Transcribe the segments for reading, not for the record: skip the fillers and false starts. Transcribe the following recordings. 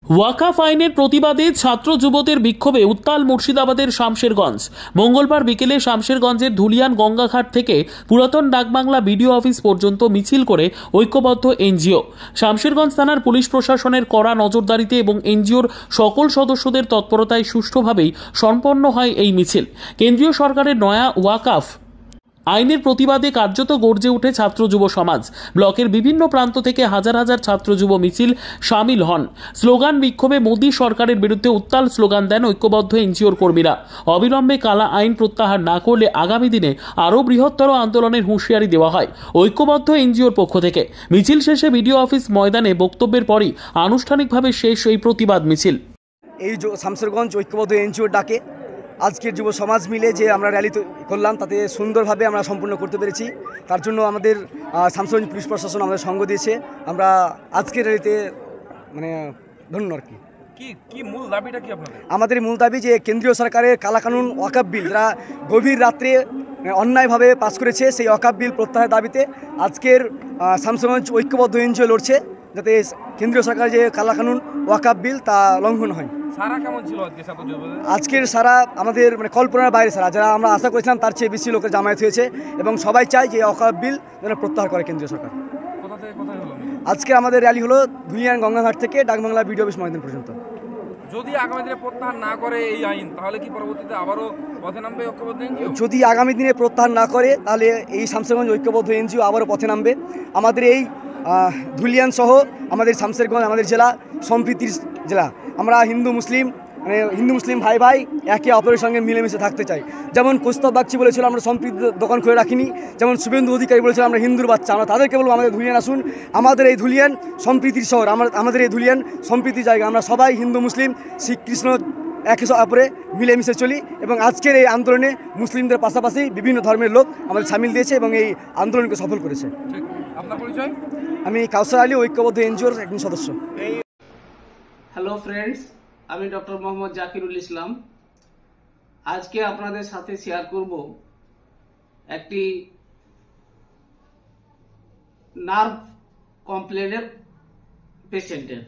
ওয়াকাফ আইনের প্রতিবাদে ছাত্র যুবদের বিক্ষোভে উত্তাল মুর্শিদাবাদের শামশেরগঞ্জ। মঙ্গলবার বিকেলে শামশেরগঞ্জের ধুলিয়ান গঙ্গাঘাট থেকে পুরাতন ডাকবাংলা বিডিও অফিস পর্যন্ত মিছিল করে ঐক্যবদ্ধ এনজিও। শামশেরগঞ্জ থানার পুলিশ প্রশাসনের কড়া নজরদারিতে এবং এনজিওর সকল সদস্যদের তৎপরতায় সুষ্ঠুভাবেই সম্পন্ন হয় এই মিছিল। কেন্দ্রীয় সরকারের নয়া ওয়াকাফ আইনের প্রতিবাদে কার্যত গর্জে উঠে ছাত্র যুব সমাজ। ব্লকের বিভিন্ন প্রান্ত থেকে হাজার হাজার ছাত্র যুব মিছিল সামিল হন। স্লোগান বিক্ষোভে মোদী সরকারের বিরুদ্ধে উত্তাল স্লোগান দেন ঐক্যবদ্ধ এনজিওর কর্মীরা। অবিলম্বে কালা আইন প্রত্যাহার না করলে আগামী দিনে আরও বৃহত্তর আন্দোলনের হুঁশিয়ারি দেওয়া হয় ঐক্যবদ্ধ এনজিওর পক্ষ থেকে। মিছিল শেষে বিডিও অফিস ময়দানে বক্তব্যের পরই আনুষ্ঠানিকভাবে শেষ এই প্রতিবাদ মিছিল। এই শামশেরগঞ্জ ঐক্যবদ্ধ এনজিওর ডাকে আজকের যুব সমাজ মিলে যে আমরা র্যালি করলাম তাতে সুন্দরভাবে আমরা সম্পূর্ণ করতে পেরেছি। তার জন্য আমাদের শামশেরগঞ্জ পুলিশ প্রশাসন আমাদের সঙ্গ দিয়েছে। আমরা আজকের র্যালিতে ধন্য আর কি মূল দাবিটা কি আপনাদের? আমাদের মূল দাবি যে কেন্দ্রীয় সরকারের কালাকানুন ওয়াকাফ বিল যারা গভীর রাত্রে অন্যায়ভাবে পাস করেছে, সেই ওয়াকাফ বিল প্রত্যাহারের দাবিতে আজকের শামশেরগঞ্জ ঐক্যবদ্ধ এনজিও লড়ছে, যাতে কেন্দ্রীয় সরকারের যে কালাকানুন ওয়াকাফ বিল তা লঙ্ঘন হয়। সারা কেমন ছিল আজকের সারা আমাদের কল্পনার বাইরে সারা, যারা আমরা আশা করেছিলাম তার চেয়ে বেশি লোকের জামায়াত হয়েছে এবং সবাই চায় যে ওয়াকাফ বিল যেন প্রত্যাহার করে কেন্দ্রীয় সরকার। আজকে আমাদের র্যালি হলো ধুলিয়ান গঙ্গাঘাট থেকে ডাকবাংলা বিডিও অফিস ময়দান পর্যন্ত। যদি আগামী দিনে প্রত্যাহার না করে এই আইন, তাহলে কি পরবর্তীতে আবারও পথে নামবে ঐক্যবদ্ধ এনজিও? যদি আগামী দিনে প্রত্যাহার না করে তাহলে এই শামশেরগঞ্জ ঐক্যবদ্ধ এনজিও আবারও পথে নামবে। আমাদের এই ধুলিয়ান সহ আমাদের শামশেরগঞ্জ আমাদের জেলা সম্প্রীতির জেলা। আমরা হিন্দু মুসলিম ভাই ভাই একে অপরের সঙ্গে মিলেমিশে থাকতে চাই। যেমন কৌস্তব বাগচি বলেছিল আমরা সম্প্রীতির দোকান খুলে রাখিনি, যেমন শুভেন্দু অধিকারী বলেছিল আমরা হিন্দুর বাচ্চা। আমরা তাদেরকে বলবো আমাদের ধুলিয়ান আসুন, আমাদের এই ধুলিয়ান সম্প্রীতির শহর, আমাদের এই ধুলিয়ান সম্প্রীতির জায়গা। আমরা সবাই হিন্দু মুসলিম শিখ কৃষ্ণ একে অপরে মিলেমিশে চলি এবং আজকের এই আন্দোলনে মুসলিমদের পাশাপাশি বিভিন্ন ধর্মের লোক আমাদের সামিল দিয়েছে এবং এই আন্দোলনকে সফল করেছে। আপনার পরিচয়? আমি কাউসার আলী, ঐক্যবদ্ধ এনজিওর একজন সদস্য। হ্যালো ফ্রেন্ডস, আমি ডক্টর মোহাম্মদ জাকিরুল ইসলাম। আজকে আপনাদের সাথে শেয়ার করব একটি নার্ভ কমপ্লেনের পেশেন্টের।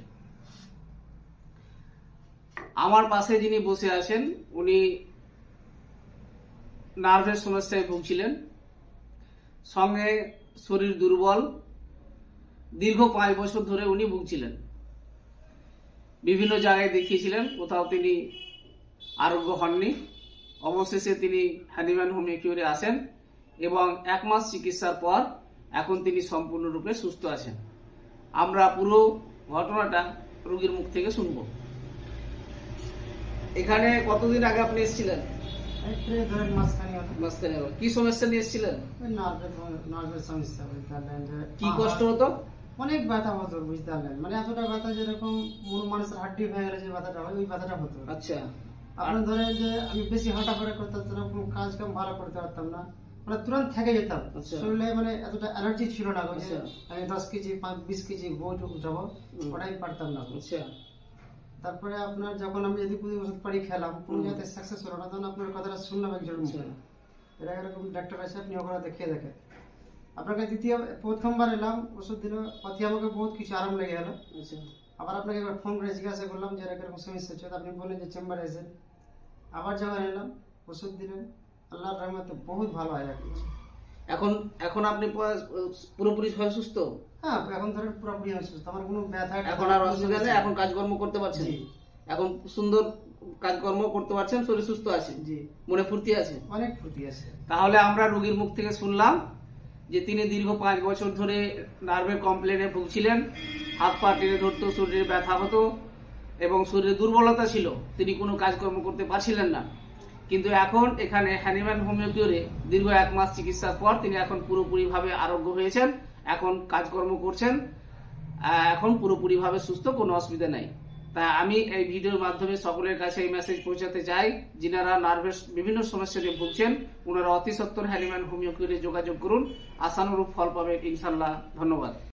আমার পাশে যিনি বসে আছেন উনি নার্ভের সমস্যায় ভুগছিলেন, সঙ্গে শরীর দুর্বল, দীর্ঘ 5 বছর ধরে উনি ভুগছিলেন। বিভিন্ন জায়গায় দেখিয়েছিলেন, কোথাও তিনি আরোগ্য হননি। অবশেষে তিনি হ্যানিম্যান হোমিওপ্যাথিতে আসেন এবং 1 মাস চিকিৎসার পর এখন তিনি সম্পূর্ণরূপে সুস্থ আছেন। আমরা পুরো ঘটনাটা রোগীর মুখ থেকে শুনব। এখানে কতদিন আগে আপনি এসেছিলেন? মাঝখানে। কি সমস্যা নিয়ে এসেছিলেন? নার্ভের সমস্যা। কি কষ্ট হতো? অনেক ব্যথা হতো, বুঝতে পারলেন, এতটা ব্যথা যেরকম মানুষের হাড্ডি ভেঙে গেলে যে ব্যথাটা হয় ওই ব্যথাটা হতো। আচ্ছা, আপনার ধরে যে আমি বেশি হাঁটাফেরা করতে পারতাম না, কোনো কাজ কাম ভালো করতে পারতাম না, তুরন্ত থেকে যেতাম। শরীরে এতটা এনার্জি ছিল না যে আমি 10 কেজি 20 কেজি বোঝ উঠাবো, ওটাই পারতাম না। আচ্ছা, তারপরে আপনার যখন আমি এদিক ওদিক ওষুধ পাড়ি খেলাম, কোনো জায়গাতে সাকসেস হলো না, তখন আপনার কথাটা শুনলাম একজন এটা এরকম ডাক্তার আছে, আপনি ওখানে দেখিয়ে দেখেন। আপনাকে প্রথমবার এলাম, ওষুধ দিল, পথে আমাকে বহুত কিছু আরাম লেগে গেল। আবার আপনাকে একবার ফোন করে জিজ্ঞাসা করলাম যে এরকম সমস্যা হচ্ছে, আপনি বললেন যে চেম্বারে এসেন। আবার যখন এলাম ওষুধ দিলেন, আল্লাহর রহমতে বহুত ভালো হয় এখন আপনি পুরোপুরি সুস্থ? হ্যাঁ, এখন ধরেন পুরোপুরি সুস্থ, আমার কোনো ব্যথা এখন আর অসুবিধা নেই, এখন কাজকর্ম করতে পারছেন? এখন সুন্দর কাজকর্ম করতে পারছেন, শরীর সুস্থ আছে? জি। মনে ফুর্তি আছে? অনেক ফুর্তি আছে। তাহলে আমরা রোগীর মুখ থেকে শুনলাম যে তিনি দীর্ঘ 5 বছর ধরে নার্ভের কমপ্লেনে ভুগছিলেন। হাত পা টেনে ধরতো, শরীরে ব্যথা হতো এবং শরীরে দুর্বলতা ছিল, তিনি কোনো কাজকর্ম করতে পারছিলেন না। কিন্তু এখন এখানে হ্যানিম্যান হোমিওপ্যাথিতে দীর্ঘ 1 মাস চিকিৎসার পর তিনি এখন পুরোপুরিভাবে আরোগ্য হয়েছেন, এখন কাজকর্ম করছেন, এখন পুরোপুরিভাবে সুস্থ, কোনো অসুবিধা নাই। তাই আমি এই ভিডিওর মাধ্যমে সকলের কাছে এই মেসেজ পৌঁছাতে চাই, যিনারা নার্ভের বিভিন্ন সমস্যা নিয়ে ভুগছেন ওনারা অতি সত্বর হ্যানিম্যান হোমিওপ্যাথিতে যোগাযোগ করুন, আশানুরূপ ফল পাবেন ইনশাল্লাহ। ধন্যবাদ।